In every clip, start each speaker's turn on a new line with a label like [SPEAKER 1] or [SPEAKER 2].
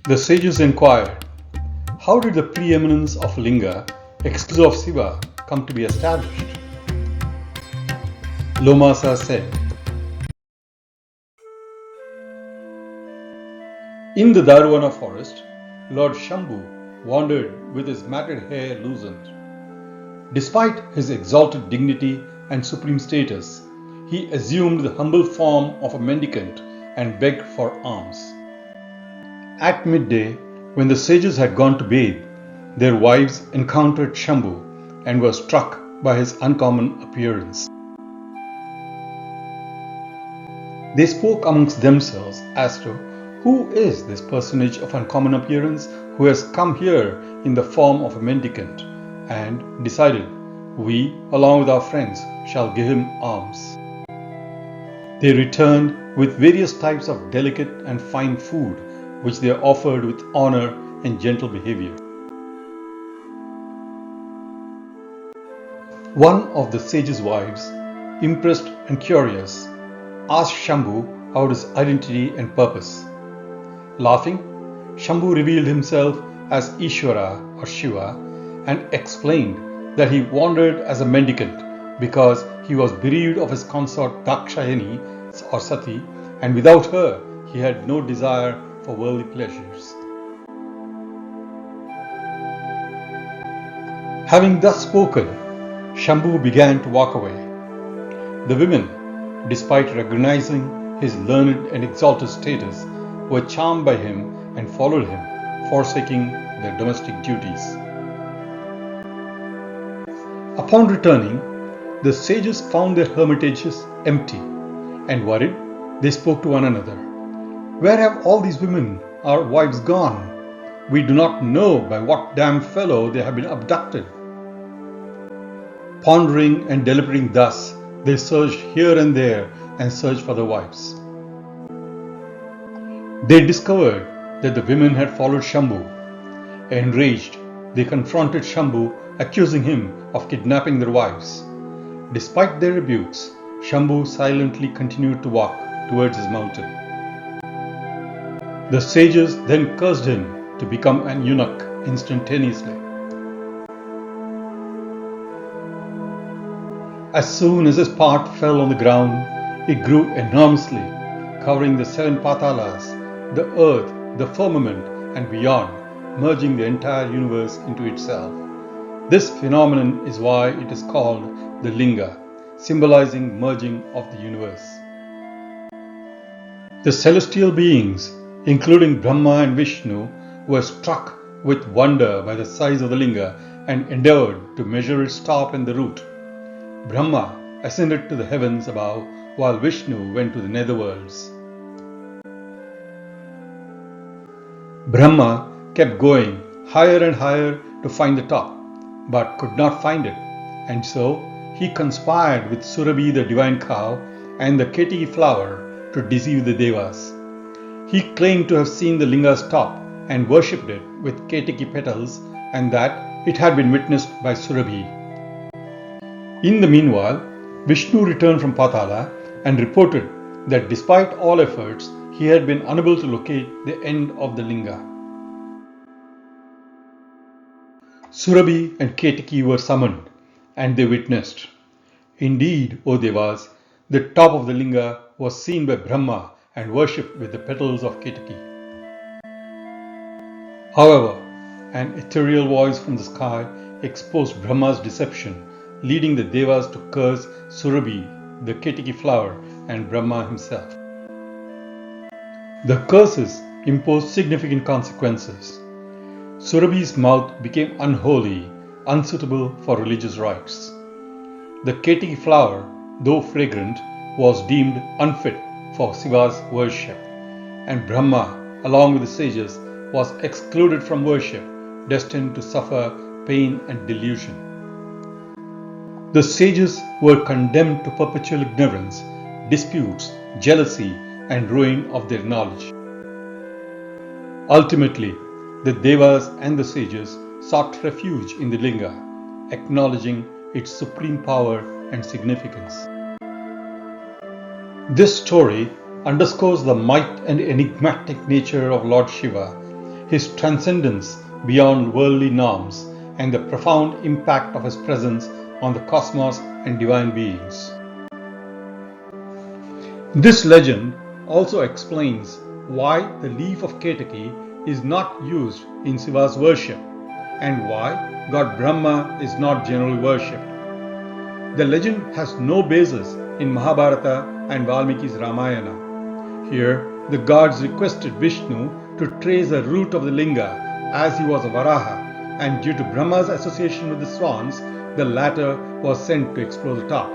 [SPEAKER 1] The sages inquired, how did the preeminence of Linga, exclusive of Shiva, come to be established? Lomasa said, in the Darwana forest, Lord Shambhu wandered with his matted hair loosened. Despite his exalted dignity and supreme status, he assumed the humble form of a mendicant and begged for alms. At midday, when the sages had gone to bathe, their wives encountered Shambhu and were struck by his uncommon appearance. They spoke amongst themselves as to who is this personage of uncommon appearance who has come here in the form of a mendicant, and decided, we, along with our friends, shall give him alms. They returned with various types of delicate and fine food, which they offered with honor and gentle behavior. One of the sage's wives, impressed and curious, asked Shambhu about his identity and purpose. Laughing, Shambhu revealed himself as Ishvara or Shiva and explained that he wandered as a mendicant because he was bereaved of his consort Dakshayani or Sati, and without her he had no desire for worldly pleasures. Having thus spoken, Shambhu began to walk away. The women, despite recognizing his learned and exalted status, were charmed by him and followed him, forsaking their domestic duties. Upon returning, the sages found their hermitages empty, and worried, they spoke to one another. Where have all these women, our wives, gone? We do not know by what damned fellow they have been abducted. Pondering and deliberating thus, they searched here and there and searched for their wives. They discovered that the women had followed Shambhu. Enraged, they confronted Shambhu, accusing him of kidnapping their wives. Despite their rebukes, Shambhu silently continued to walk towards his mountain. The sages then cursed him to become an eunuch instantaneously. As soon as his part fell on the ground, it grew enormously, covering the 7 patalas, the earth, the firmament, and beyond, merging the entire universe into itself. This phenomenon is why it is called the Linga, symbolizing merging of the universe. The celestial beings, including Brahma and Vishnu, were struck with wonder by the size of the Linga and endeavored to measure its top and the root. Brahma ascended to the heavens above, while Vishnu went to the netherworlds. Brahma kept going higher and higher to find the top, but could not find it, and so he conspired with Surabhi, the divine cow, and the Ketaki flower to deceive the Devas. He claimed to have seen the Linga's top and worshipped it with Ketaki petals, and that it had been witnessed by Surabhi. In the meanwhile, Vishnu returned from Patala and reported that despite all efforts, he had been unable to locate the end of the Linga. Surabhi and Ketaki were summoned, and they witnessed. Indeed, O Devas, the top of the Linga was seen by Brahma and worshipped with the petals of Ketaki. However, an ethereal voice from the sky exposed Brahma's deception, leading the Devas to curse Surabhi, the Ketaki flower, and Brahma himself. The curses imposed significant consequences. Surabhi's mouth became unholy, unsuitable for religious rites. The Ketaki flower, though fragrant, was deemed unfit for Shiva's worship, and Brahma, along with the sages, was excluded from worship, destined to suffer pain and delusion. The sages were condemned to perpetual ignorance, disputes, jealousy, and ruin of their knowledge. Ultimately, the Devas and the sages sought refuge in the Linga, acknowledging its supreme power and significance. This story underscores the might and enigmatic nature of Lord Shiva his transcendence beyond worldly norms, and the profound impact of his presence on the cosmos and divine beings. This legend also explains why the leaf of Ketaki is not used in Shiva's worship and why God Brahma is not generally worshipped. The legend has no basis in Mahabharata and Valmiki's Ramayana. Here, the gods requested Vishnu to trace the root of the Linga as he was a Varaha, and due to Brahma's association with the swans, the latter was sent to explore the top.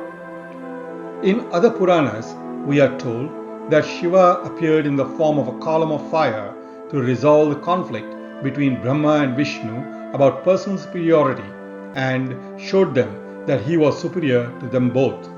[SPEAKER 1] In other Puranas, we are told that Shiva appeared in the form of a column of fire to resolve the conflict between Brahma and Vishnu about personal superiority and showed them that he was superior to them both.